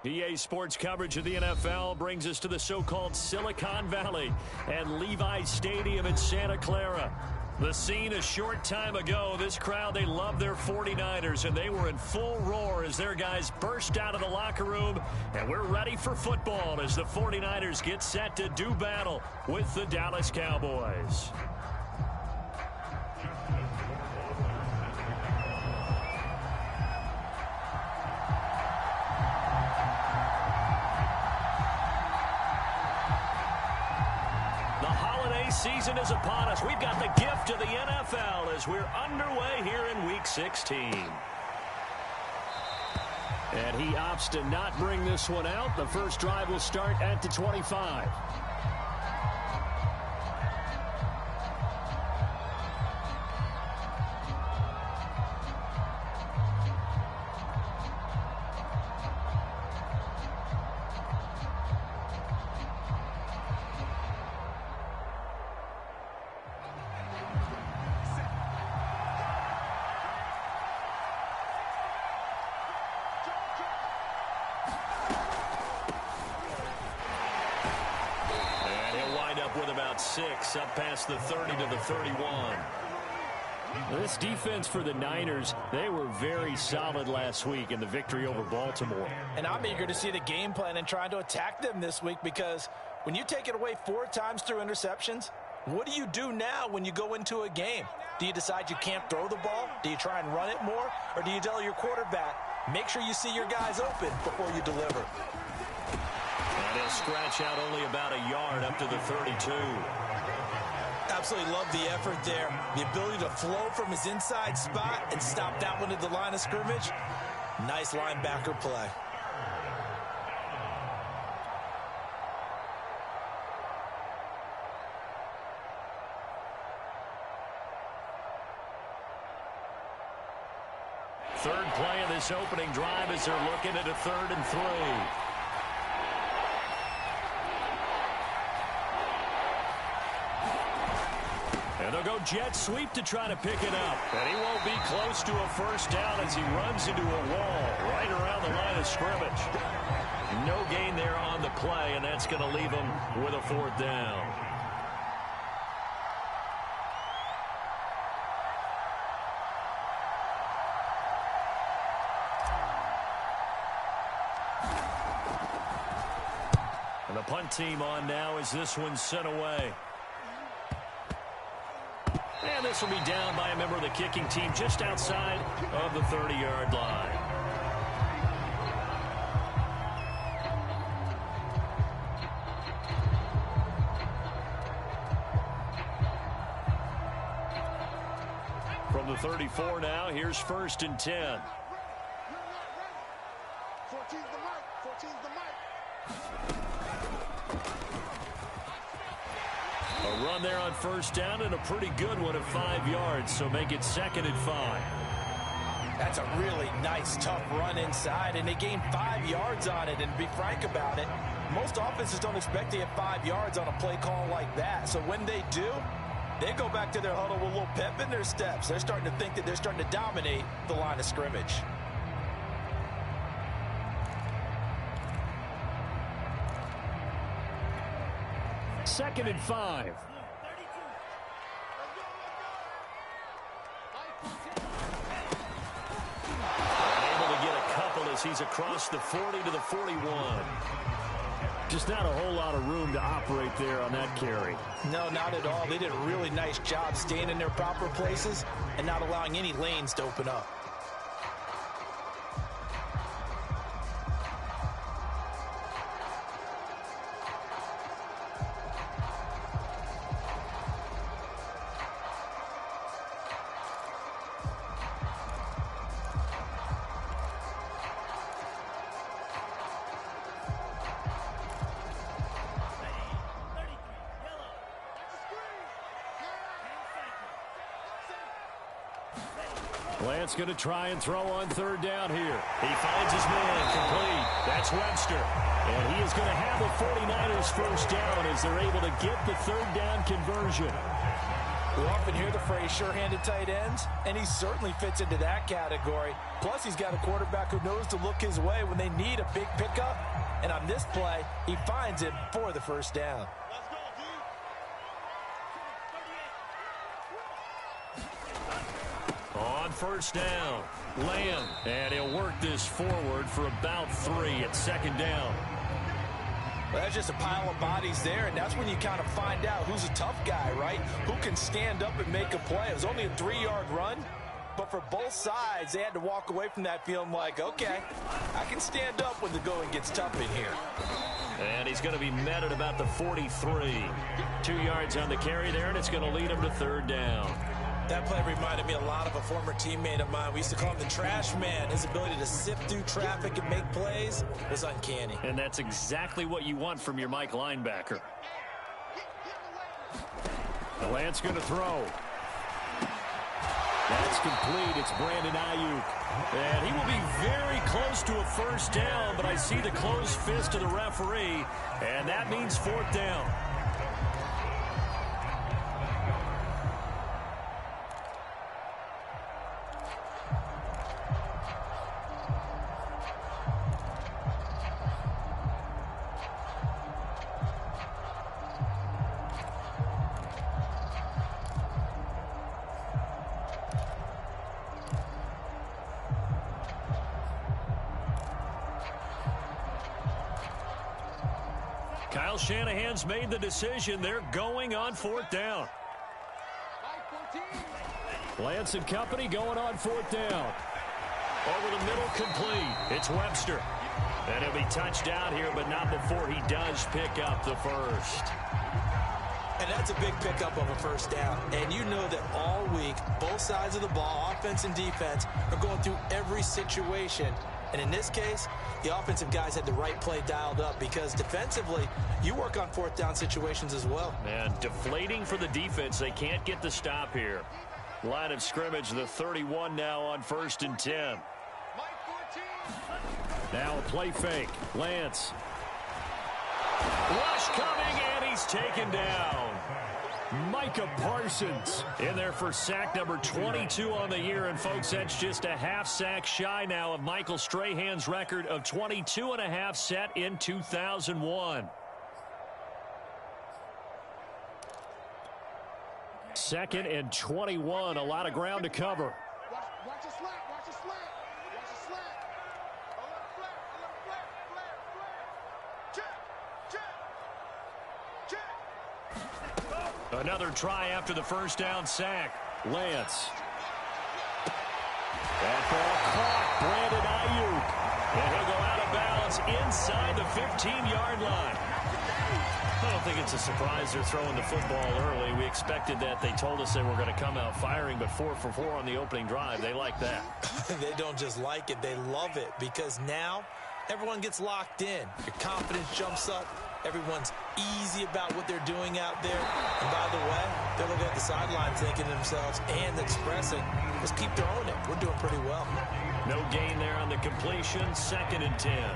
EA Sports coverage of the NFL brings us to the so-called Silicon Valley and Levi's Stadium in Santa Clara. The scene a short time ago, this crowd, they love their 49ers, and they were in full roar as their guys burst out of the locker room, and we're ready for football as the 49ers get set to do battle with the Dallas Cowboys. Season is upon us. We've got the gift of the NFL as we're underway here in Week 16. And he opts to not bring this one out. The first drive will start at the 25. With about 6 up past the 30 to the 31. This defense for the Niners, they were very solid last week in the victory over Baltimore. And I'm eager to see the game plan and trying to attack them this week, because when you take it away 4 times through interceptions, what do you do now when you go into a game? Do you decide you can't throw the ball? Do you try and run it more? Or do you tell your quarterback, make sure you see your guys open before you deliver? And he'll scratch out only about a yard up to the 32. Absolutely love the effort there. The ability to flow from his inside spot and stop that one at the line of scrimmage. Nice linebacker play. Third play of this opening drive as they're looking at a 3rd and 3. And they'll go jet sweep to try to pick it up. And he won't be close to a first down as he runs into a wall right around the line of scrimmage. No gain there on the play, and that's going to leave him with a 4th down. And the punt team on now as this one's sent away. And this will be down by a member of the kicking team just outside of the 30-yard line. From the 34 now, here's 1st and 10. 14's the mic. 14's the mic. A run there on 1st down and a pretty good one at 5 yards, so make it 2nd and 5. That's a really nice, tough run inside, and they gained 5 yards on it. And to be frank about it, most offenses don't expect to get 5 yards on a play call like that. So when they do, they go back to their huddle with a little pep in their steps. They're starting to think that they're starting to dominate the line of scrimmage. Second and 5. Able to get a couple as he's across the 40 to the 41. Just not a whole lot of room to operate there on that carry. No, not at all. They did a really nice job staying in their proper places and not allowing any lanes to open up. Lance going to try and throw on 3rd down here. He finds his man complete. That's Webster. And he is going to have the 49ers first down as they're able to get the 3rd down conversion. We often hear the phrase sure-handed tight ends, and he certainly fits into that category. Plus, he's got a quarterback who knows to look his way when they need a big pickup. And on this play, he finds him for the first down. On first down, Lamb, and he'll work this forward for about 3 at second down. Well, that's just a pile of bodies there, and that's when you kind of find out who's a tough guy, right? Who can stand up and make a play. It was only a 3-yard run, but for both sides, they had to walk away from that feeling like, okay, I can stand up when the going gets tough in here. And he's going to be met at about the 43. 2 yards on the carry there, and it's going to lead him to third down. That play reminded me a lot of a former teammate of mine. We used to call him the trash man. His ability to sift through traffic and make plays was uncanny. And that's exactly what you want from your Mike linebacker. The Lance going to throw. That's complete. It's Brandon Ayuk. And he will be very close to a first down, but I see the closed fist of the referee, and that means fourth down. Kyle Shanahan's made the decision. They're going on fourth down. Lance and company going on fourth down. Over the middle, complete. It's Webster. And he'll be touched down here, but not before he does pick up the first. And that's a big pickup of a first down. And you know that all week, both sides of the ball, offense and defense, are going through every situation. And in this case, the offensive guys had the right play dialed up because defensively, you work on fourth down situations as well. And deflating for the defense. They can't get the stop here. Line of scrimmage, the 31 now on 1st and 10. Now a play fake. Lance. Rush coming, and he's taken down. Micah Parsons in there for sack number 22 on the year. And, folks, that's just a half sack shy now of Michael Strahan's record of 22.5 set in 2001. Second and 21, a lot of ground to cover. Watch the slack, watch the slack, watch the slack. Alert flat. Check. Another try after the first down sack. Lance. That ball caught. Brandon Ayuk. And he'll go out of bounds inside the 15-yard line. I don't think it's a surprise they're throwing the football early. We expected that. They told us they were going to come out firing, but 4 for 4 on the opening drive. They like that. They don't just like it, they love it, because now everyone gets locked in. Your confidence jumps up. Everyone's easy about what they're doing out there. And by the way, they're looking at the sideline thinking to themselves and expressing, let's keep throwing it. We're doing pretty well. No gain there on the completion. 2nd and 10.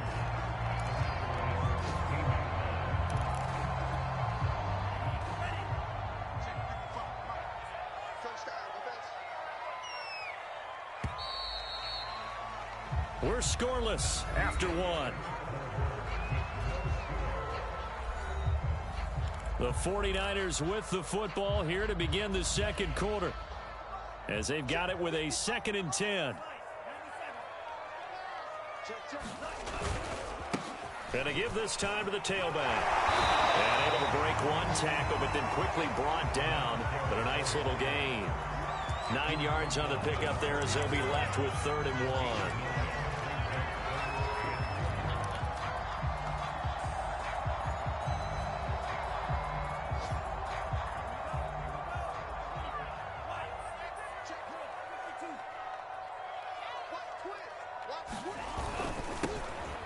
We're scoreless after 1. The 49ers with the football here to begin the second quarter, as they've got it with a 2nd and 10. And to give this time to the tailback. And able to break one tackle, but then quickly brought down. But a nice little gain. 9 yards on the pickup there as they'll be left with 3rd and 1.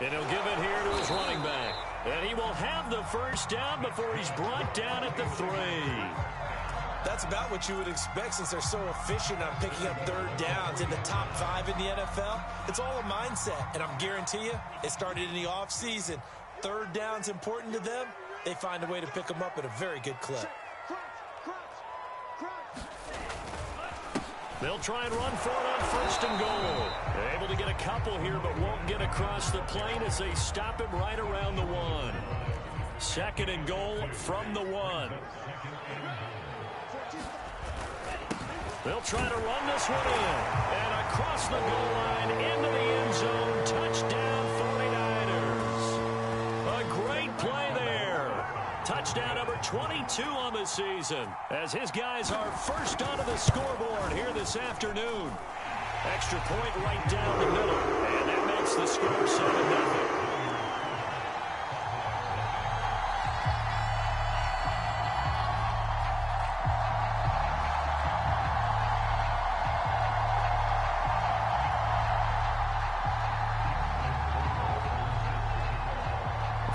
And he'll give it here to his running back. And he will have the first down before he's brought down at the 3. That's about what you would expect since they're so efficient on picking up 3rd downs in the top 5 in the NFL. It's all a mindset, and I'm guarantee you it started in the offseason. 3rd down's important to them. They find a way to pick them up at a very good clip. Crunch. They'll try and run for it on first and goal. They're able to get a couple here, but won't get across the plane as they stop him right around the 1. Second and goal from the 1. They'll try to run this one in. And across the goal line into the end zone. Touchdown 49ers. A great play there. Touchdown number 22 on the season, as his guys are first onto the scoreboard here this afternoon. Extra point right down the middle, and that makes the score 7-0.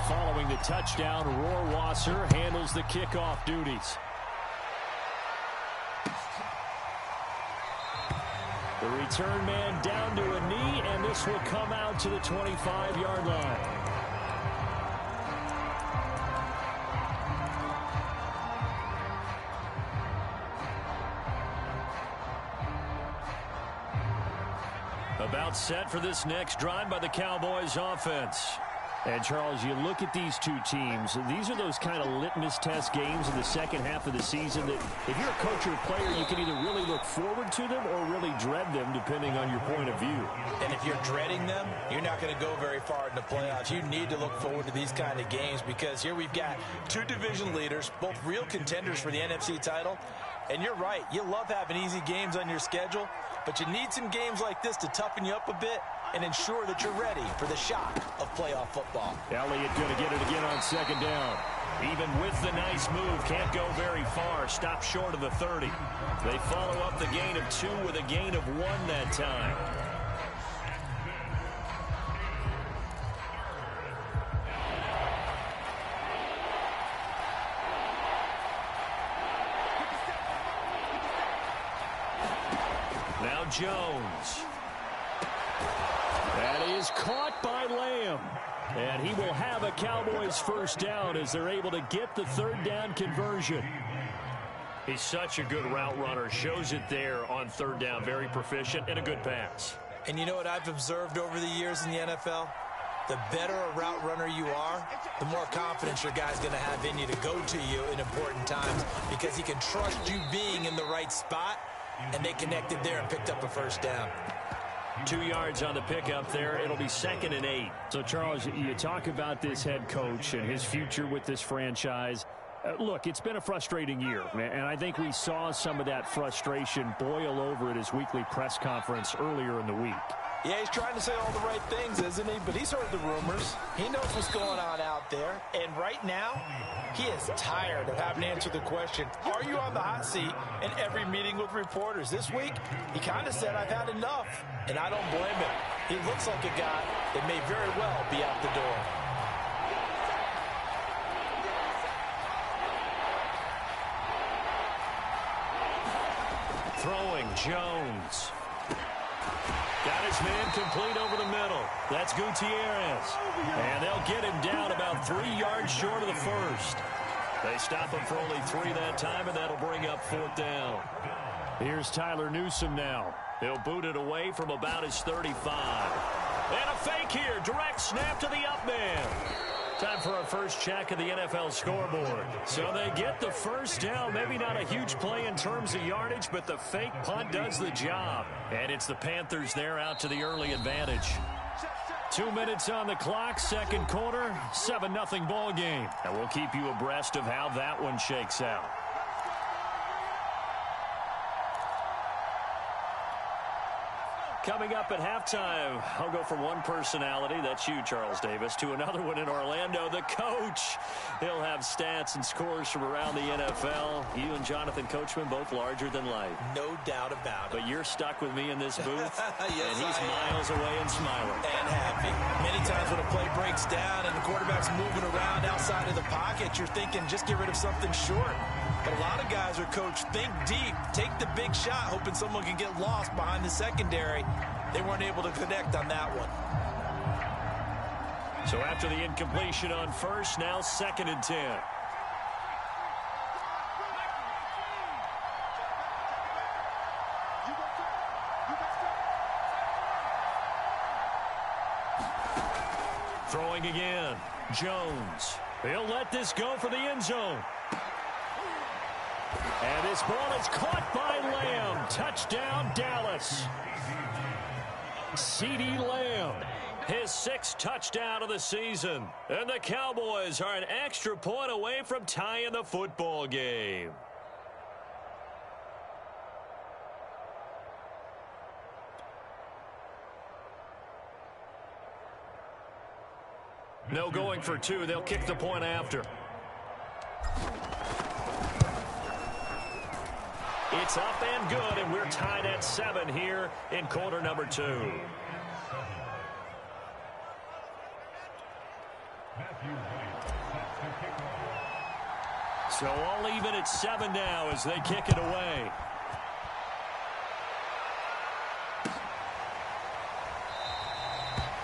Following the touchdown, Rohrwasser handles the kickoff duties. The return man down to a knee, and this will come out to the 25-yard line. About set for this next drive by the Cowboys offense. And, Charles, you look at these two teams, these are those kind of litmus test games in the second half of the season that if you're a coach or a player, you can either really look forward to them or really dread them, depending on your point of view. And if you're dreading them, you're not going to go very far in the playoffs. You need to look forward to these kind of games because here we've got two division leaders, both real contenders for the NFC title. And you're right, you love having easy games on your schedule, but you need some games like this to toughen you up a bit and ensure that you're ready for the shock of playoff football. Elliott going to get it again on second down. Even with the nice move, can't go very far. Stop short of the 30. They follow up the gain of 2 with a gain of 1 that time. Now Jones. That is caught by Lamb. And he will have a Cowboys first down as they're able to get the third down conversion. He's such a good route runner. Shows it there on third down. Very proficient and a good pass. And you know what I've observed over the years in the NFL? The better a route runner you are, the more confidence your guy's going to have in you to go to you in important times because he can trust you being in the right spot, and they connected there and picked up a first down. 2 yards on the pickup there. It'll be 2nd and 8. So, Charles, you talk about this head coach and his future with this franchise. Look, it's been a frustrating year, and I think we saw some of that frustration boil over at his weekly press conference earlier in the week. Yeah, he's trying to say all the right things, isn't he? But he's heard the rumors. He knows what's going on out there. And right now, he is tired of having to answer the question, are you on the hot seat in every meeting with reporters? This week, he kind of said, I've had enough. And I don't blame him. He looks like a guy that may very well be out the door. Throwing, Jones. Got his man complete over the middle. That's Gutierrez. And they'll get him down about 3 yards short of the first. They stop him for only 3 that time, and that'll bring up 4th down. Here's Tyler Newsome now. He'll boot it away from about his 35. And a fake here. Direct snap to the up man. Time for our first check of the NFL scoreboard. So they get the first down. Maybe not a huge play in terms of yardage, but the fake punt does the job. And it's the Panthers there out to the early advantage. 2 minutes on the clock, second quarter, 7-0 ball game. And we'll keep you abreast of how that one shakes out. Coming up at halftime, I'll go from one personality, that's you, Charles Davis, to another one in Orlando, the coach. He'll have stats and scores from around the NFL. You and Jonathan Coachman, both larger than life. No doubt about it. But you're stuck with me in this booth, yes, and he's miles away and smiling. And happy. Many times when a play breaks down and the quarterback's moving around outside of the pocket, you're thinking, just get rid of something short. But a lot of guys are coached, think deep, take the big shot, hoping someone can get lost behind the secondary. They weren't able to connect on that one. So after the incompletion on first, now 2nd and 10. You gonna Throwing again. Jones. He'll let this go for the end zone. And this ball is caught by Lamb. Touchdown, Dallas. CeeDee Lamb, his 6th touchdown of the season. And the Cowboys are an extra point away from tying the football game. No going for 2. They'll kick the point after. It's up and good, and we're tied at 7 here in quarter number 2. So all even at 7 now as they kick it away.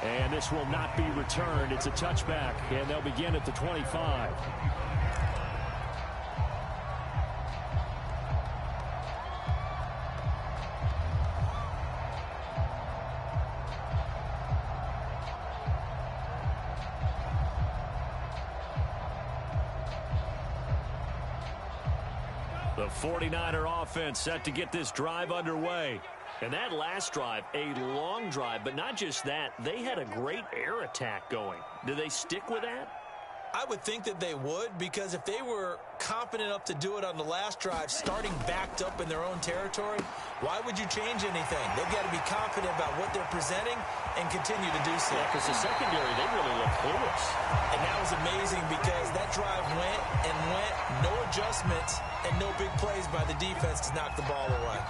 And this will not be returned. It's a touchback, and they'll begin at the 25. The 49er offense set to get this drive underway. And that last drive, a long drive, but not just that, they had a great air attack going. Do they stick with that? I would think that they would, because if they were confident enough to do it on the last drive, starting backed up in their own territory, why would you change anything? They've got to be confident about what they're presenting and continue to do so. Yeah, because the secondary, they really look clueless. And that was amazing because that drive went and went, no adjustments, and no big plays by the defense to knock the ball away.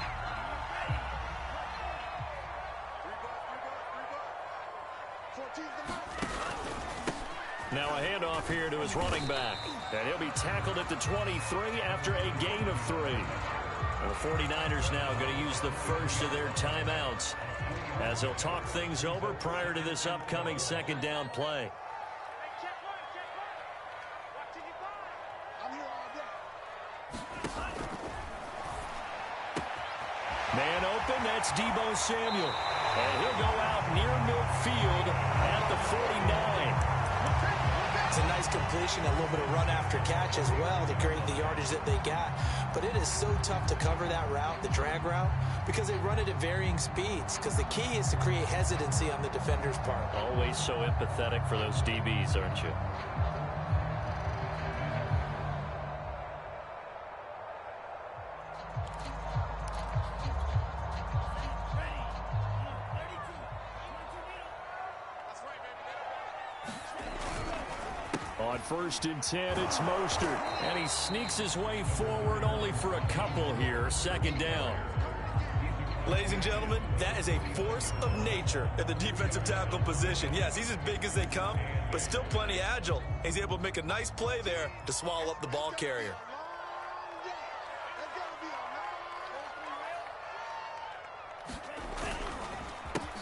Now a handoff here to his running back. And he'll be tackled at the 23 after a gain of 3. And the 49ers now going to use the first of their timeouts as they'll talk things over prior to this upcoming 2nd down play. Man open, that's Deebo Samuel. And he'll go out near midfield at the 49. It's a nice completion, a little bit of run after catch as well to create the yardage that they got. But it is so tough to cover that route, the drag route, because they run it at varying speeds. Because the key is to create hesitancy on the defender's part. Always so empathetic for those DBs, aren't you? On 1st and 10, it's Mostert. And he sneaks his way forward only for a couple here. 2nd down. Ladies and gentlemen, that is a force of nature at the defensive tackle position. Yes, he's as big as they come, but still plenty agile. He's able to make a nice play there to swallow up the ball carrier.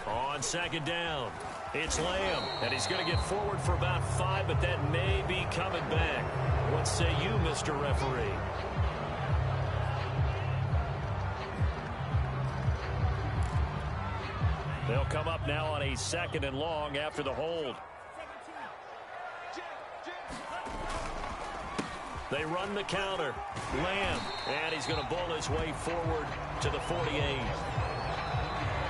On 2nd down, it's Lamb, and he's going to get forward for about 5, but that may be coming back. What say you, Mr. Referee? They'll come up now on a 2nd and long after the hold. They run the counter. Lamb, and he's going to bowl his way forward to the 48.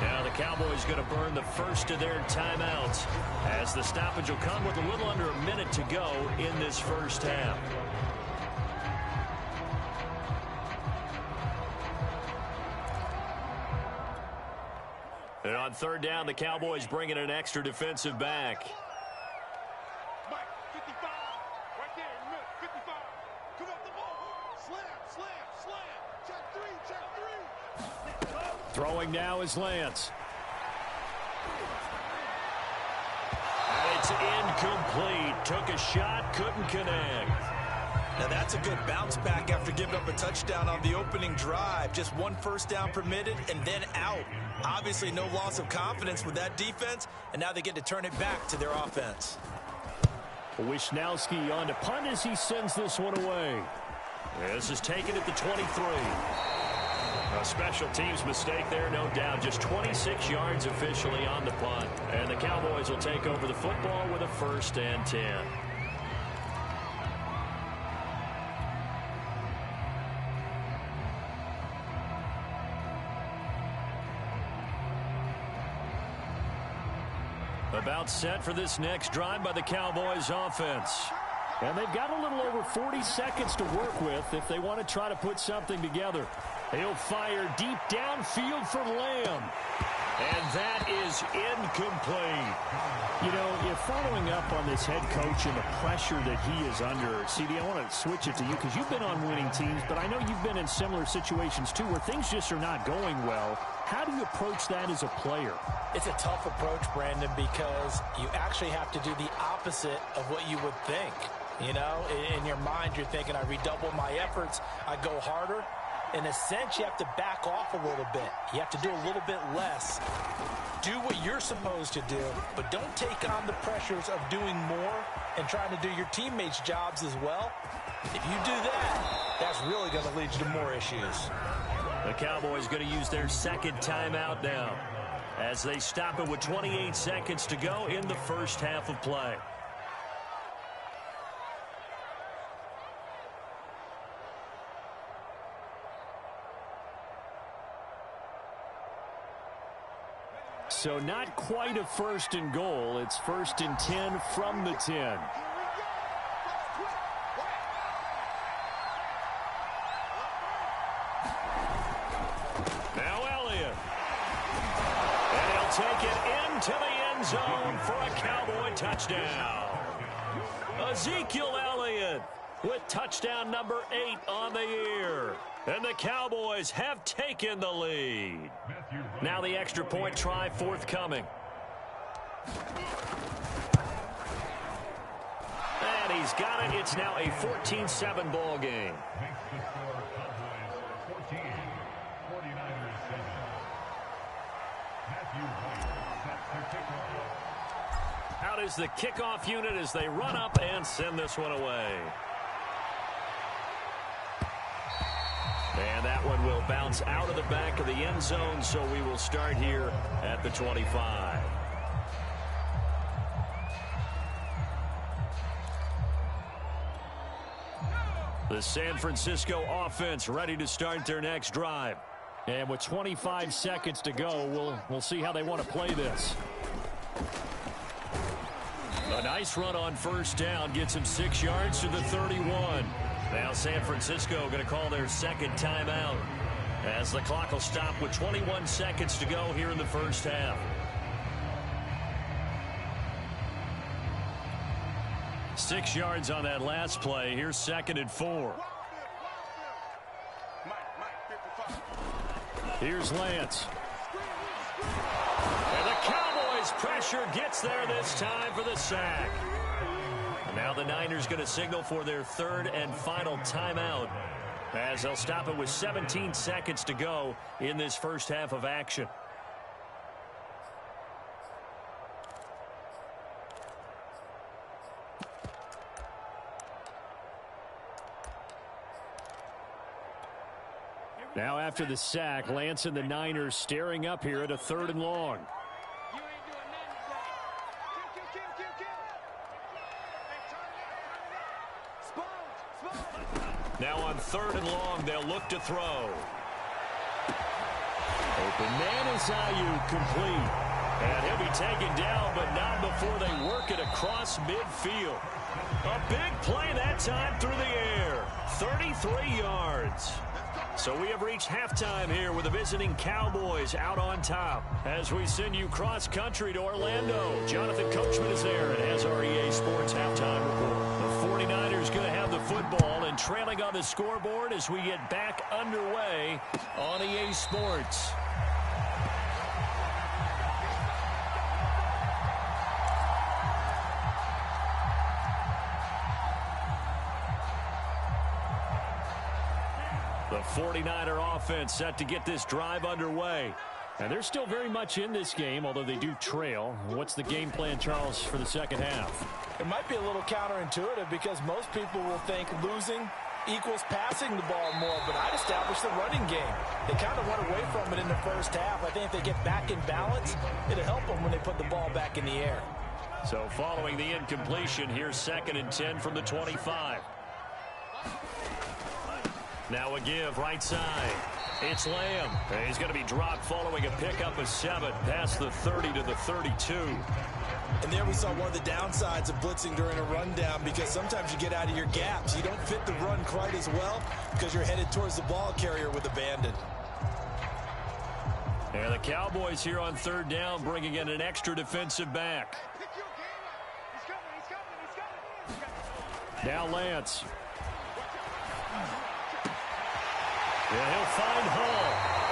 Now the Cowboys going to burn the first of their timeouts as the stoppage will come with a little under a minute to go in this first half. And on 3rd down, the Cowboys bringing an extra defensive back. Mike, 55. Right there in the middle, 55. Come up the ball. Slam, slam, slam. Check 3, check 3. Throwing now is Lance. And it's incomplete. Took a shot, couldn't connect. Now that's a good bounce back after giving up a touchdown on the opening drive. Just 1 first down permitted and then out. Obviously no loss of confidence with that defense, and now they get to turn it back to their offense. Wisnowski on to punt as he sends this one away. This is taken at the 23. A special teams mistake there, no doubt. Just 26 yards officially on the punt. And the Cowboys will take over the football with a 1st and 10. About set for this next drive by the Cowboys offense. And they've got a little over 40 seconds to work with if they want to try to put something together. He'll fire deep downfield for Lamb. And that is incomplete. You know, if following up on this head coach and the pressure that he is under, CD, I want to switch it to you because you've been on winning teams, but I know you've been in similar situations too where things just are not going well. How do you approach that as a player? It's a tough approach, Brandon, because you actually have to do the opposite of what you would think. You know, in your mind, you're thinking, I redouble my efforts, I go harder. In a sense, you have to back off a little bit. You have to do a little bit less. Do what you're supposed to do, but don't take on the pressures of doing more and trying to do your teammates' jobs as well. If you do that, that's really going to lead you to more issues. The Cowboys going to use their 2nd timeout now as they stop it with 28 seconds to go in the first half of play. So not quite a 1st and goal. It's 1st and 10 from the 10. Now Elliott. And he'll take it into the end zone for a Cowboy touchdown. Ezekiel Elliott with touchdown number 8 on the year. And the Cowboys have taken the lead. Now the extra point try forthcoming. And he's got it. It's now a 14-7 ball game. Out is the kickoff unit as they run up and send this one away. And that one will bounce out of the back of the end zone, so we will start here at the 25. The San Francisco offense ready to start their next drive. And with 25 seconds to go, we'll see how they want to play this. A nice run on 1st down gets him 6 yards to the 31. Now San Francisco going to call their 2nd timeout as the clock will stop with 21 seconds to go here in the first half. Six yards on that last play. Here's 2nd and 4. Here's Lance. And the Cowboys pressure gets there this time for the sack. Now the Niners going to signal for their 3rd and final timeout as they'll stop it with 17 seconds to go in this first half of action. Now after the sack, Lance and the Niners staring up here at a 3rd and long. Now on 3rd and long, they'll look to throw. Open man is Ayuk, complete. And he'll be taken down, but not before they work it across midfield. A big play that time through the air. 33 yards. So we have reached halftime here with the visiting Cowboys out on top. As we send you cross-country to Orlando, Jonathan Coachman is there and has our EA Sports halftime report. The 49ers going to have the football and trailing on the scoreboard as we get back underway on EA Sports. The 49er offense set to get this drive underway. And they're still very much in this game, although they do trail. What's the game plan, Charles, for the second half? It might be a little counterintuitive because most people will think losing equals passing the ball more, but I'd establish the running game. They kind of went away from it in the first half. I think if they get back in balance, it'll help them when they put the ball back in the air. So following the incompletion, here's 2nd and 10 from the 25. Now a give right side. It's Lamb. He's going to be dropped following a pickup of 7 past the 30 to the 32. And there we saw one of the downsides of blitzing during a rundown, because sometimes you get out of your gaps. You don't fit the run quite as well because you're headed towards the ball carrier with abandon. And the Cowboys here on 3rd down bringing in an extra defensive back. Now Lance. And he'll find Hall.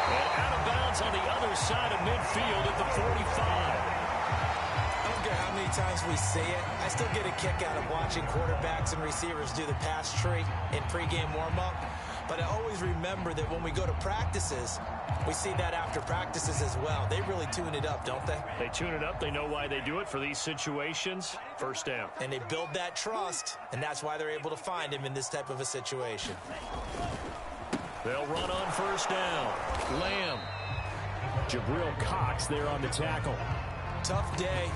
And out of bounds on the other side of midfield at the 45. I don't care how many times we see it. I still get a kick out of watching quarterbacks and receivers do the pass tree in pregame warm-up. But I always remember that when we go to practices, we see that after practices as well. They really tune it up, don't they? They tune it up. They know why they do it for these situations. 1st down. And they build that trust, and that's why they're able to find him in this type of a situation. They'll run on 1st down. Lamb. Jabril Cox there on the tackle. Tough day,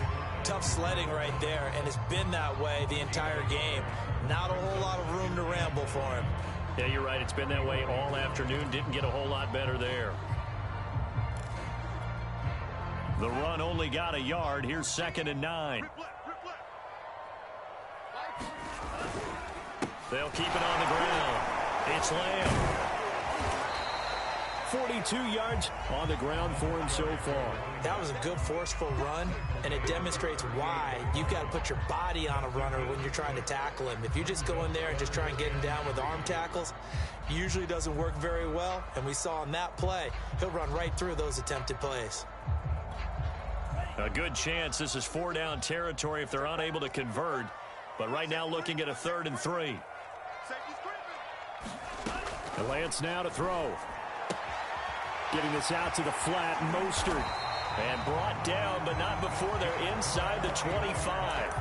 tough sledding right there, and it's been that way the entire game. Not a whole lot of room to ramble for him. Yeah, you're right. It's been that way all afternoon. Didn't get a whole lot better there. The run only got a yard. Here's 2nd and 9. They'll keep it on the ground. It's Lamb. 42 yards on the ground for him so far. That was a good forceful run, and it demonstrates why you've got to put your body on a runner when you're trying to tackle him. If you just go in there and just try and get him down with arm tackles, usually doesn't work very well, and we saw on that play, he'll run right through those attempted plays. A good chance this is 4-down territory if they're unable to convert, but right now looking at a 3rd and 3. And Lance now to throw. Getting this out to the flat, Mostert. And brought down, but not before they're inside the 25.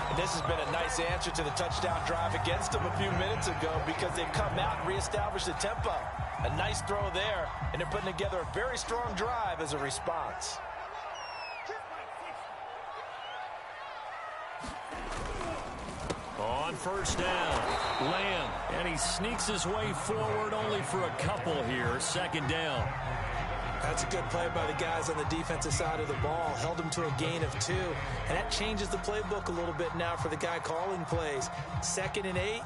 And this has been a nice answer to the touchdown drive against them a few minutes ago, because they've come out and reestablished the tempo. A nice throw there, and they're putting together a very strong drive as a response. On 1st down, Lamb, and he sneaks his way forward only for a couple here. 2nd down. That's a good play by the guys on the defensive side of the ball. Held him to a gain of 2, and that changes the playbook a little bit now for the guy calling plays. 2nd and 8.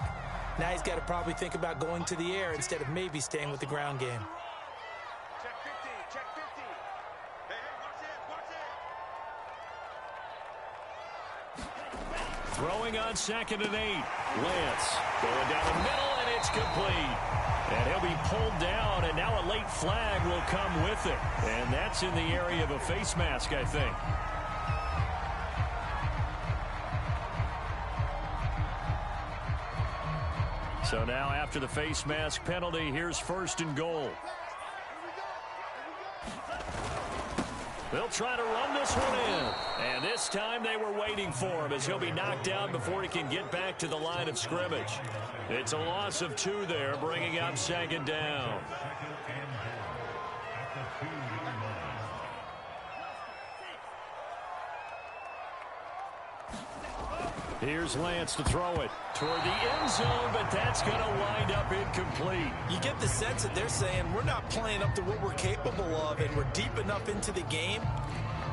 Now he's got to probably think about going to the air instead of maybe staying with the ground game. Check 50, check 50. Hey, watch it. Throwing on 2nd and 8. Lance going down the middle, and it's complete. And he'll be pulled down, and now a late flag will come with it. And that's in the area of a face mask, I think. So now after the face mask penalty, here's 1st and goal. They'll try to run this one in. And this time they were waiting for him, as he'll be knocked down before he can get back to the line of scrimmage. It's a loss of 2 there, bringing up 2nd down. Here's Lance to throw it toward the end zone, but that's going to wind up incomplete. You get the sense that they're saying we're not playing up to what we're capable of, and we're deep enough into the game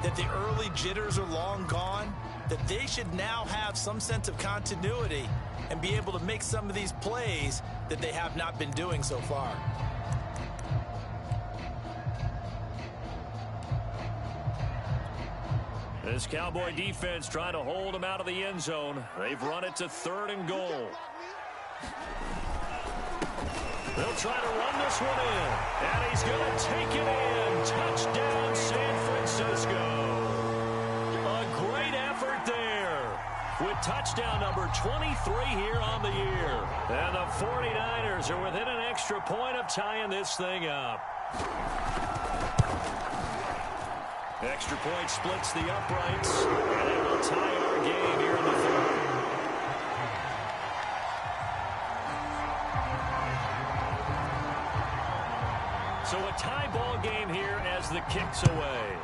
that the early jitters are long gone, that they should now have some sense of continuity and be able to make some of these plays that they have not been doing so far. This Cowboy defense trying to hold him out of the end zone. They've run it to 3rd and goal. They'll try to run this one in. And he's going to take it in. Touchdown, San Francisco. A great effort there. With touchdown number 23 here on the year. And the 49ers are within an extra point of tying this thing up. Extra point splits the uprights, and it will tie our game here in the 3rd. So a tie ball game here as the kick's away.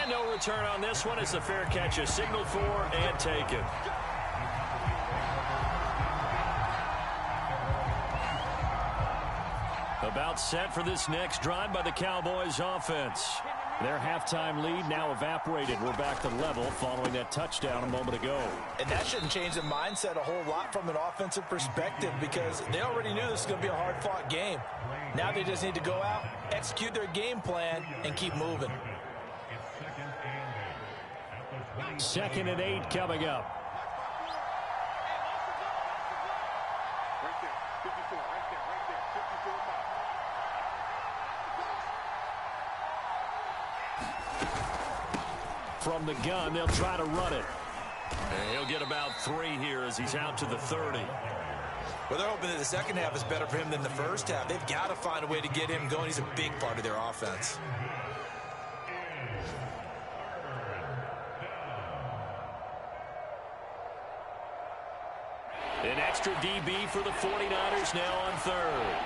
And no return on this one as the fair catch is signaled for and taken. About set for this next drive by the Cowboys offense. Their halftime lead now evaporated. We're back to level following that touchdown a moment ago. And that shouldn't change the mindset a whole lot from an offensive perspective because they already knew this was going to be a hard-fought game. Now they just need to go out, execute their game plan, and keep moving. 2nd and 8 coming up. Right there, 54, right there, 54 miles. From the gun, they'll try to run it. And he'll get about 3 here as he's out to the 30. Well, they're hoping that the second half is better for him than the first half. They've got to find a way to get him going. He's a big part of their offense. An extra DB for the 49ers now on 3rd.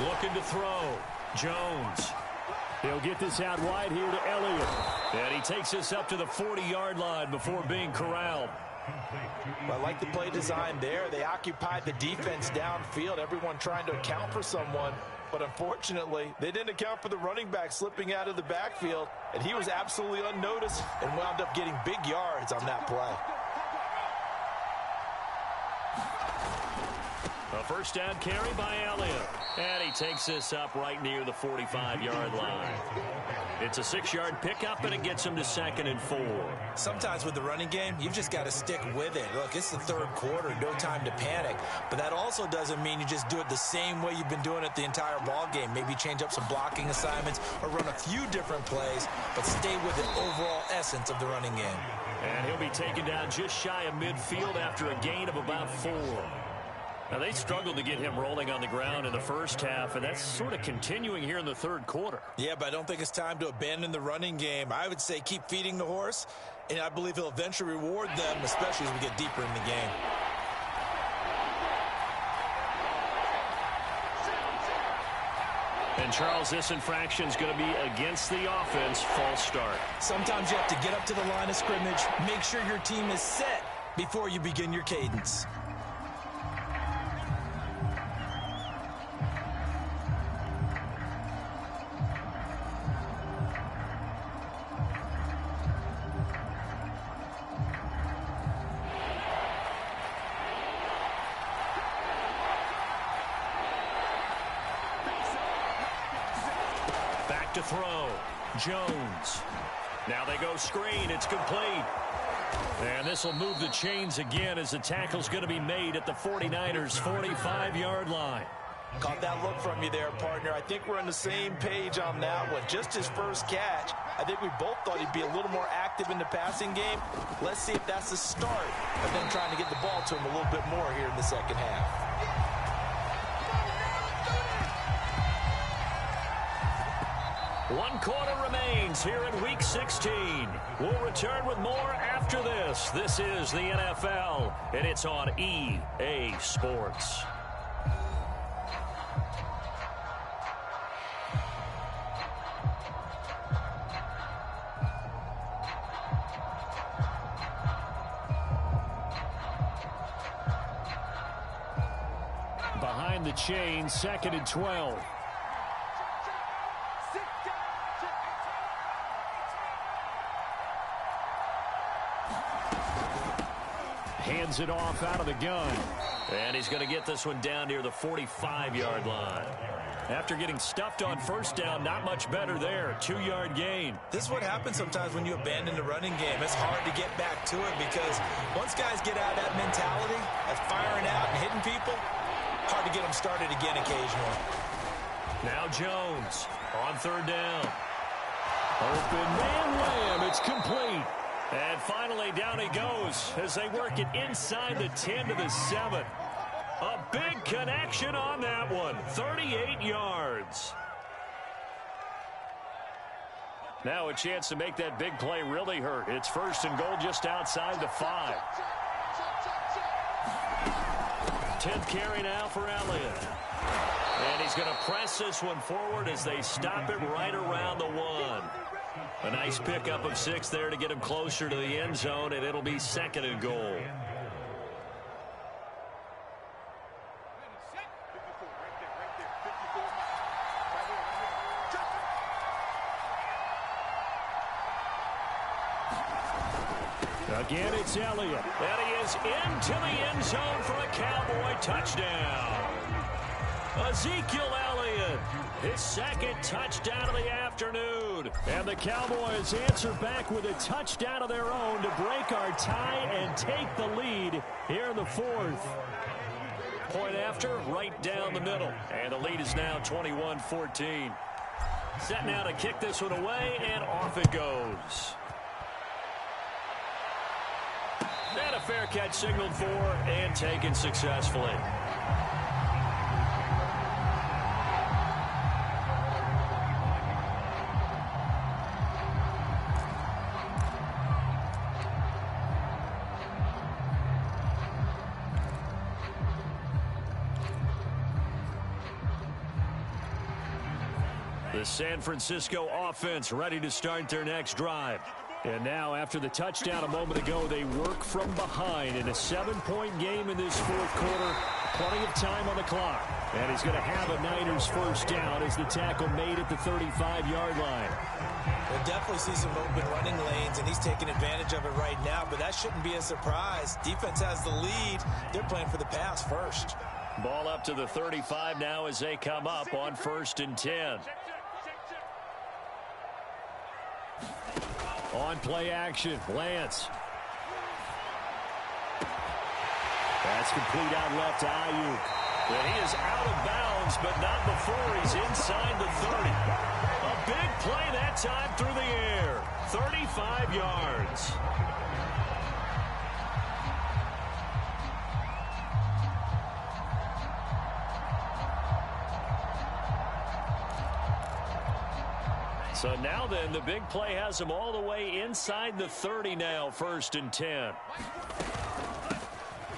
Looking to throw. Jones. He'll get this out wide here to Elliott. And he takes this up to the 40-yard line before being corralled. Well, I like the play design there. They occupied the defense downfield, everyone trying to account for someone. But unfortunately, they didn't account for the running back slipping out of the backfield. And he was absolutely unnoticed and wound up getting big yards on that play. A first down carry by Elliott. And he takes this up right near the 45-yard line. It's a 6-yard pickup, and it gets him to 2nd and 4. Sometimes with the running game, you've just got to stick with it. Look, it's the 3rd quarter, no time to panic. But that also doesn't mean you just do it the same way you've been doing it the entire ball game. Maybe change up some blocking assignments or run a few different plays, but stay with the overall essence of the running game. And he'll be taken down just shy of midfield after a gain of about 4. Now, they struggled to get him rolling on the ground in the first half, and that's sort of continuing here in the 3rd quarter. Yeah, but I don't think it's time to abandon the running game. I would say keep feeding the horse, and I believe he'll eventually reward them, especially as we get deeper in the game. And, Charles, this infraction is going to be against the offense. False start. Sometimes you have to get up to the line of scrimmage, make sure your team is set before you begin your cadence. To throw. Jones. Now they go screen. It's complete. And this will move the chains again as the tackle's going to be made at the 49ers' 45-yard line. Caught that look from you there, partner. I think we're on the same page on that one. Just his first catch. I think we both thought he'd be a little more active in the passing game. Let's see if that's the start of them trying to get the ball to him a little bit more here in the second half. One quarter remains here in Week 16. We'll return with more after this. This is the NFL, and it's on EA Sports. Behind the chain, 2nd and 12. Hands it off out of the gun. And he's going to get this one down near the 45-yard line. After getting stuffed on first down, not much better there. 2-yard gain. This is what happens sometimes when you abandon the running game. It's hard to get back to it because once guys get out of that mentality of firing out and hitting people, hard to get them started again occasionally. Now Jones on 3rd down. Open man Lamb. It's complete. And finally, down he goes as they work it inside the 10 to the 7. A big connection on that one. 38 yards. Now a chance to make that big play really hurt. It's 1st and goal just outside the 5. 10th carry now for Elliott. And he's going to press this one forward as they stop it right around the 1. A nice pickup of 6 there to get him closer to the end zone, and it'll be 2nd and goal. Again, it's Elliott. And he is into the end zone for a Cowboy touchdown. Ezekiel Elliott, his 2nd touchdown of the afternoon. And the Cowboys answer back with a touchdown of their own to break our tie and take the lead here in the 4th. Point after, right down the middle. And the lead is now 21-14. Set now to kick this one away, and off it goes. And a fair catch signaled for and taken successfully. The San Francisco offense ready to start their next drive. And now, after the touchdown a moment ago, they work from behind in a 7-point game in this 4th quarter. Plenty of time on the clock. And he's going to have a Niners first down as the tackle made at the 35-yard line. We'll definitely see some open running lanes, and he's taking advantage of it right now, but that shouldn't be a surprise. Defense has the lead. They're playing for the pass first. Ball up to the 35 now as they come up on 1st and 10. On play action, Lance. That's complete out left to Ayuk. And he is out of bounds, but not before he's inside the 30. A big play that time through the air. 35 yards. So now then, the big play has him all the way inside the 30 now, 1st and 10.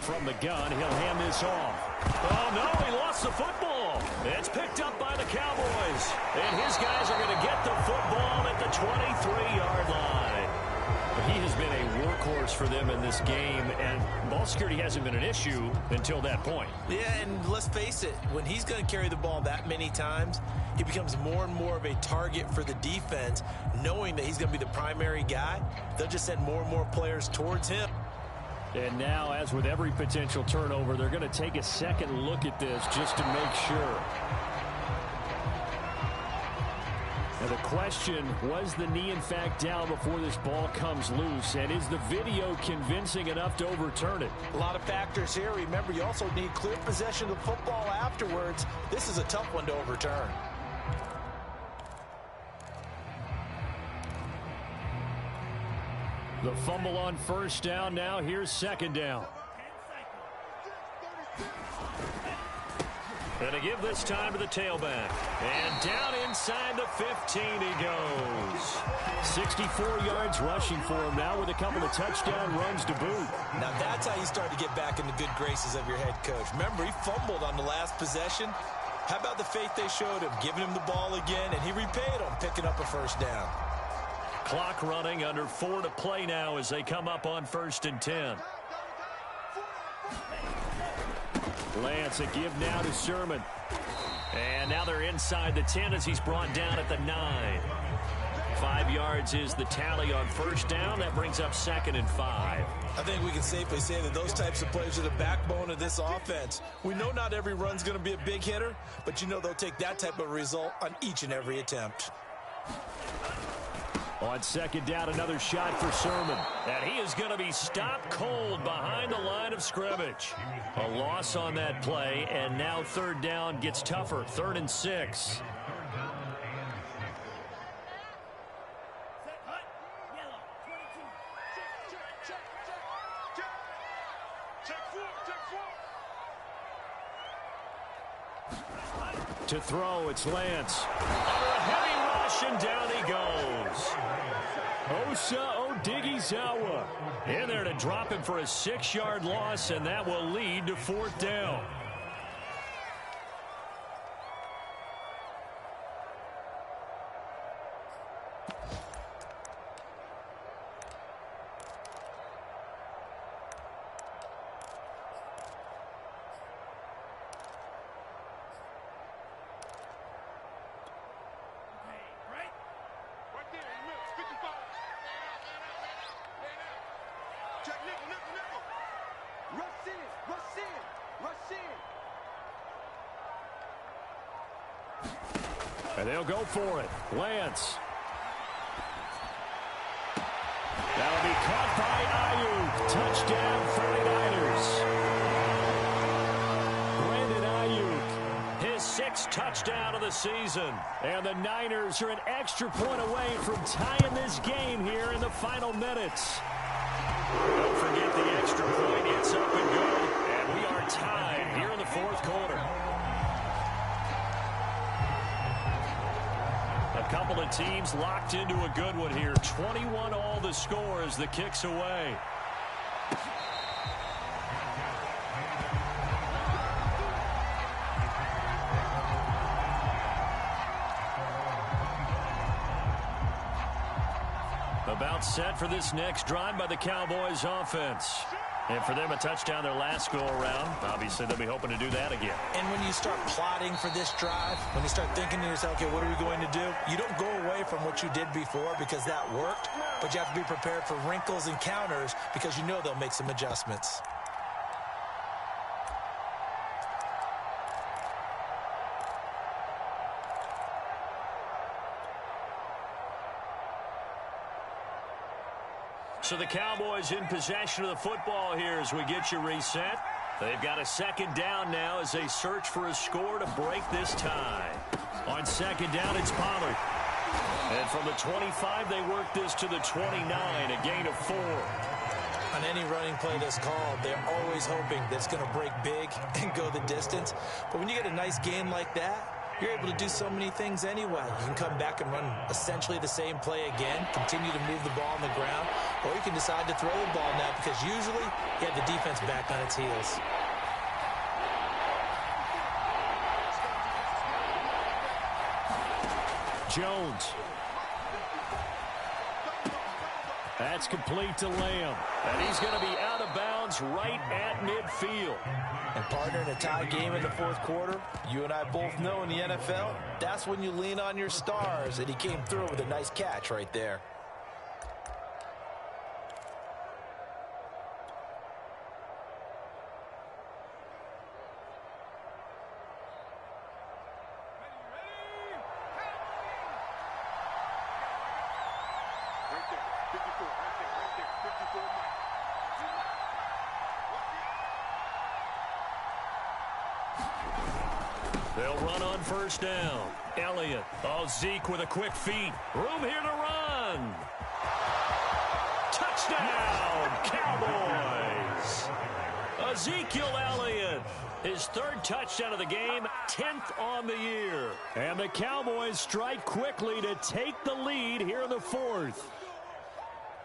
From the gun, he'll hand this off. Oh, no, he lost the football. It's picked up by the Cowboys. And his guys are going to get the football at the 23-yard line. He has been a workhorse for them in this game, and ball security hasn't been an issue until that point. Yeah, and let's face it, when he's going to carry the ball that many times, he becomes more and more of a target for the defense, knowing that he's going to be the primary guy. They'll just send more and more players towards him. And now, as with every potential turnover, they're going to take a second look at this just to make sure. And the question, was the knee in fact down before this ball comes loose? And is the video convincing enough to overturn it? A lot of factors here. Remember, you also need clear possession of the football afterwards. This is a tough one to overturn. The fumble on 1st down. Now here's 2nd down. And to give this time to the tailback. And down inside the 15 he goes. 64 yards rushing for him now with a couple of touchdown runs to boot. Now that's how you start to get back in the good graces of your head coach. Remember, he fumbled on the last possession. How about the faith they showed him, giving him the ball again, and he repaid them, picking up a 1st down. Clock running, under 4 to play now as they come up on 1st and 10. Lance, a give now to Sherman. And now they're inside the 10 as he's brought down at the 9. 5 yards is the tally on 1st down. That brings up 2nd and 5. I think we can safely say that those types of plays are the backbone of this offense. We know not every run's going to be a big hitter, but you know they'll take that type of result on each and every attempt. On 2nd down, another shot for Sherman. And he is going to be stopped cold behind the line of scrimmage. A loss on that play, and now 3rd down gets tougher. 3rd and 6. To throw, it's Lance. Under a heavy rushing down he goes. Osa Odighizuwa in there to drop him for a 6-yard loss, and that will lead to 4th down. Right there in the middle. 55. Check nickel, nickel, nickel. Rush in, rush in, rush in. And they'll go for it. Lance. That'll be caught by Ayuk. Touchdown 49ers. Brandon Ayuk. His 6th touchdown of the season. And the Niners are an extra point away from tying this game here in the final minutes. Don't forget the extra point. It's up and go. And we are tied here in the 4th quarter. A couple of teams locked into a good one here. 21 all the score as the kick's away. About set for this next drive by the Cowboys offense. And for them, a touchdown their last go-around. Obviously, they'll be hoping to do that again. And when you start plotting for this drive, when you start thinking to yourself, okay, what are we going to do? You don't go away from what you did before because that worked, but you have to be prepared for wrinkles and counters because you know they'll make some adjustments. So the Cowboys in possession of the football here as we get you reset. They've got a 2nd down now as they search for a score to break this tie. On 2nd down, it's Pollard. And from the 25, they work this to the 29, a gain of 4. On any running play that's called, they're always hoping that it's going to break big and go the distance. But when you get a nice game like that, you're able to do so many things anyway. You can come back and run essentially the same play again, continue to move the ball on the ground, or you can decide to throw the ball now because usually you have the defense back on its heels. Jones. That's complete to Lamb. And he's going to be out of bounds right at midfield. And partner, in a tie game in the 4th quarter, you and I both know in the NFL, that's when you lean on your stars, and he came through with a nice catch right there. Right there. 54. Right there. Right there. 54 Mike. They'll run on 1st down. Elliott. Oh, Zeke with a quick feed. Room here to run. Touchdown, Cowboys. Ezekiel Elliott. His 3rd touchdown of the game, 10th on the year. And the Cowboys strike quickly to take the lead here in the 4th.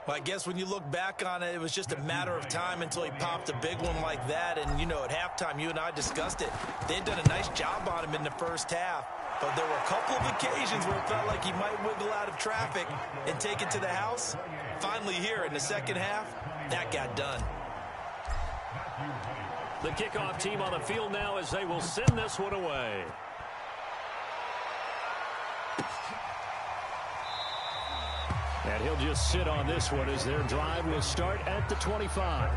Well, I guess when you look back on it, it was just a matter of time until he popped a big one like that. And, you know, at halftime, you and I discussed it. They'd done a nice job on him in the 1st half. But there were a couple of occasions where it felt like he might wiggle out of traffic and take it to the house. Finally here in the 2nd half, that got done. The kickoff team on the field now as they will send this one away. And he'll just sit on this one as their drive will start at the 25.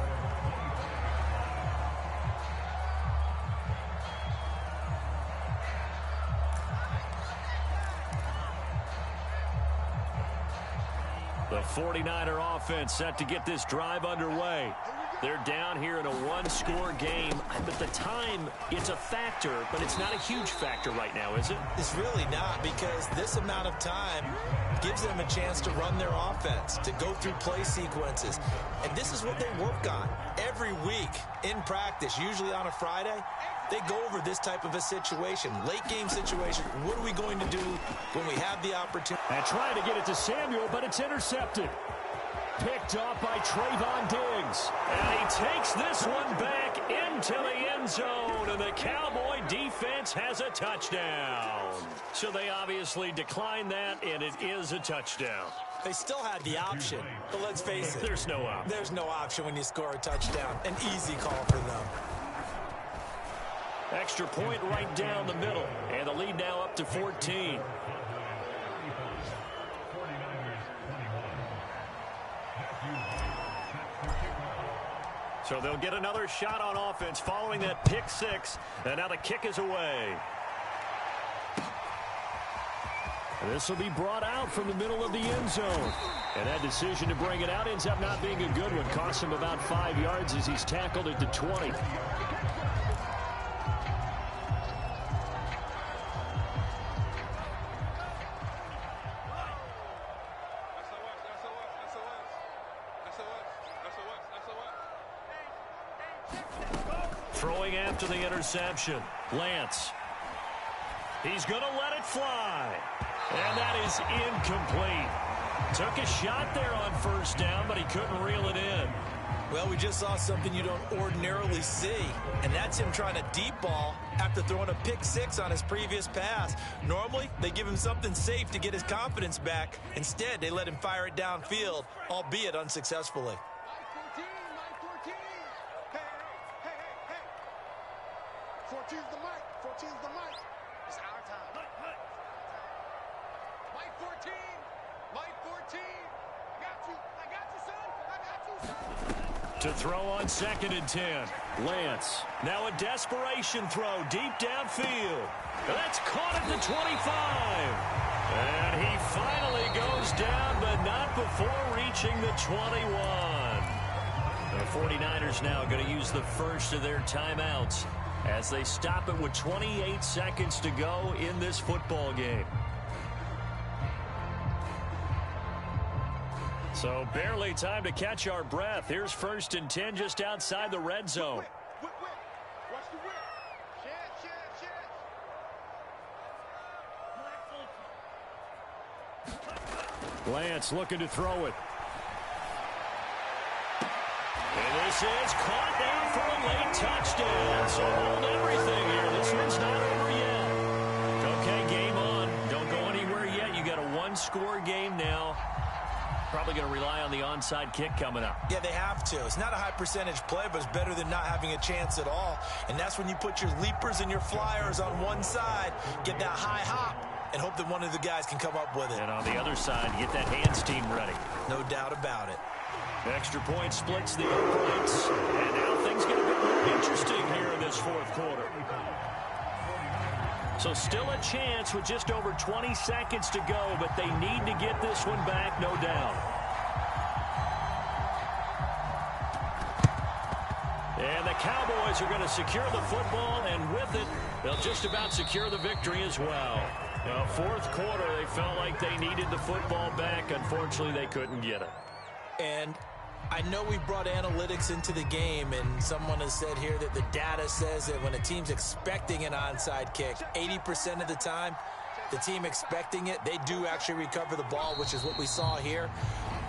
The 49er offense set to get this drive underway. They're down here in a one-score game. But the time, it's a factor, but it's not a huge factor right now, is it? It's really not, because this amount of time gives them a chance to run their offense, to go through play sequences. And this is what they work on every week in practice, usually on a Friday. they go over this type of a situation, late game situation. What are we going to do when we have the opportunity? And trying to get it to Samuel, but it's intercepted. Picked off by Trayvon Diggs. And he takes this one back into the end zone, and the Cowboy defense has a touchdown. So they obviously declined that, and it is a touchdown. They still had the option, but let's face it. There's no option. There's no option when you score a touchdown. An easy call for them. Extra point right down the middle, and the lead now up to 14. So they'll get another shot on offense following that pick six, and now the kick is away. This will be brought out from the middle of the end zone. And that decision to bring it out ends up not being a good one. Costs him about 5 yards as he's tackled at the 20. Throwing after the interception, Lance. He's going to let it fly. And that is incomplete. Took a shot there on first down, but he couldn't reel it in. Well, we just saw something you don't ordinarily see, and that's him trying to deep ball after throwing a pick six on his previous pass. Normally, they give him something safe to get his confidence back. Instead, they let him fire it downfield, albeit unsuccessfully. 14's the mic. 14's the mic. It's our time. Mike 14. Mike 14. I got you. I got you, son. I got you, son. To throw on 2nd and 10. Lance. Now a desperation throw deep downfield. That's caught at the 25. And he finally goes down, but not before reaching the 21. The 49ers now going to use the first of their timeouts as they stop it with 28 seconds to go in this football game. So barely time to catch our breath. Here's 1st and 10 just outside the red zone. Whip. Watch the whip. Shit. Lance looking to throw it. And this is caught down for a late touchdown. So hold everything here. This one's not over yet. Okay, game on. Don't go anywhere yet. You got a one-score game now. Probably going to rely on the onside kick coming up. Yeah, they have to. It's not a high percentage play, but it's better than not having a chance at all. And that's when you put your leapers and your flyers on one side, get that high hop, and hope that one of the guys can come up with it. And on the other side, get that hands team ready. No doubt about it. Extra point splits the points. And now things get a bit more interesting here in this fourth quarter. So still a chance with just over 20 seconds to go, but they need to get this one back, no doubt. And the Cowboys are going to secure the football, and with it, they'll just about secure the victory as well. Now, fourth quarter, they felt like they needed the football back. Unfortunately, they couldn't get it. And I know we brought analytics into the game, and someone has said here that the data says that when a team's expecting an onside kick, 80% of the time, the team expecting it, they do actually recover the ball, which is what we saw here.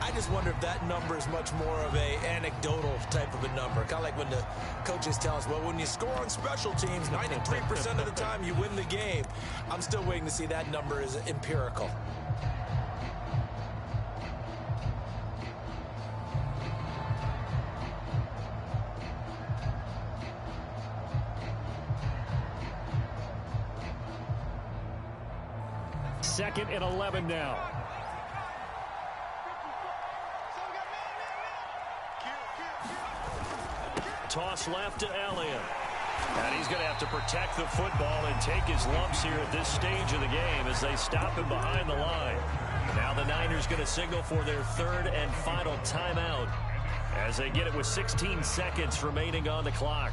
I just wonder if that number is much more of a anecdotal type of a number. Kind of like when the coaches tell us, well, when you score on special teams, 93% of the time you win the game. I'm still waiting to see that number is empirical. Second and 11 now. Toss left to Elliott. And he's going to have to protect the football and take his lumps here at this stage of the game as they stop him behind the line. Now the Niners going to signal for their third and final timeout as they get it with 16 seconds remaining on the clock.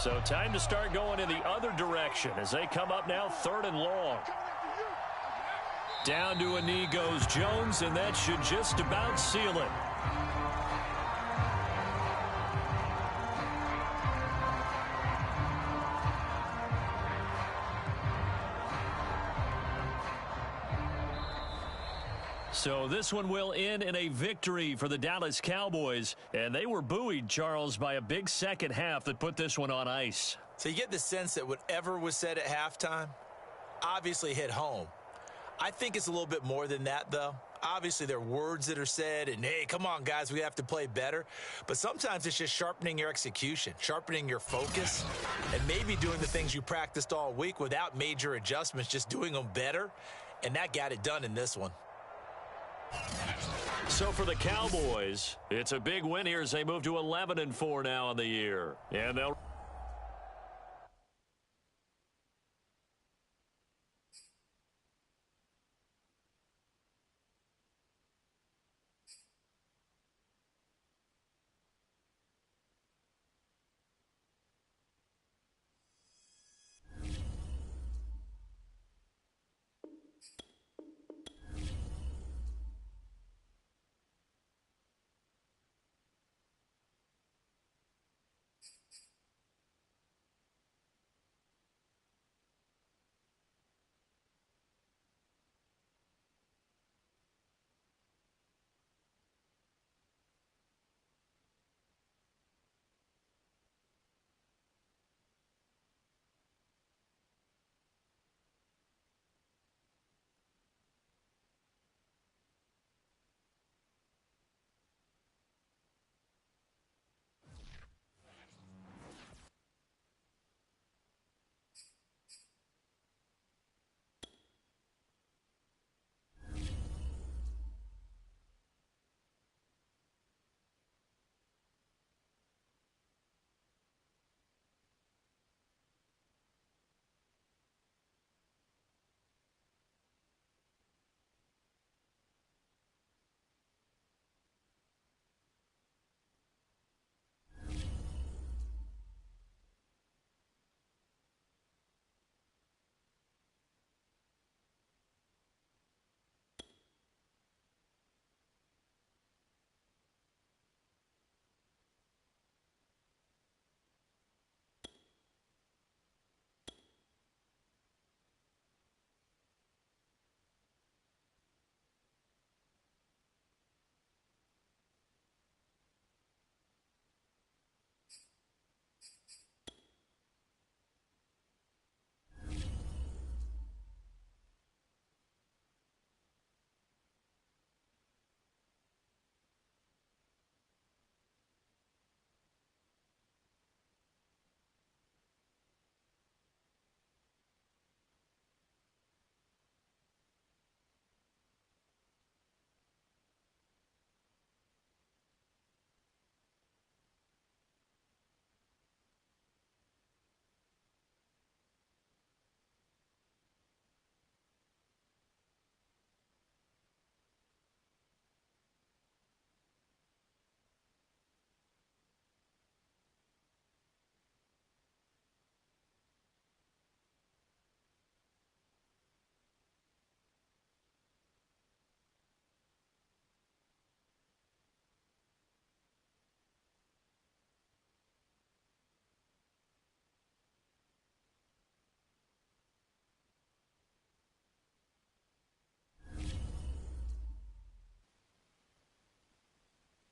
So time to start going in the other direction as they come up now 3rd and long. Down to a knee goes Jones, and that should just about seal it. So this one will end in a victory for the Dallas Cowboys. And they were buoyed, Charles, by a big second half that put this one on ice. So you get the sense that whatever was said at halftime obviously hit home. I think it's a little bit more than that, though. Obviously, there are words that are said, and, hey, come on, guys, we have to play better. But sometimes it's just sharpening your execution, sharpening your focus, and maybe doing the things you practiced all week without major adjustments, just doing them better. And that got it done in this one. So for the Cowboys, it's a big win here as they move to 11-4 now in the year. And they'll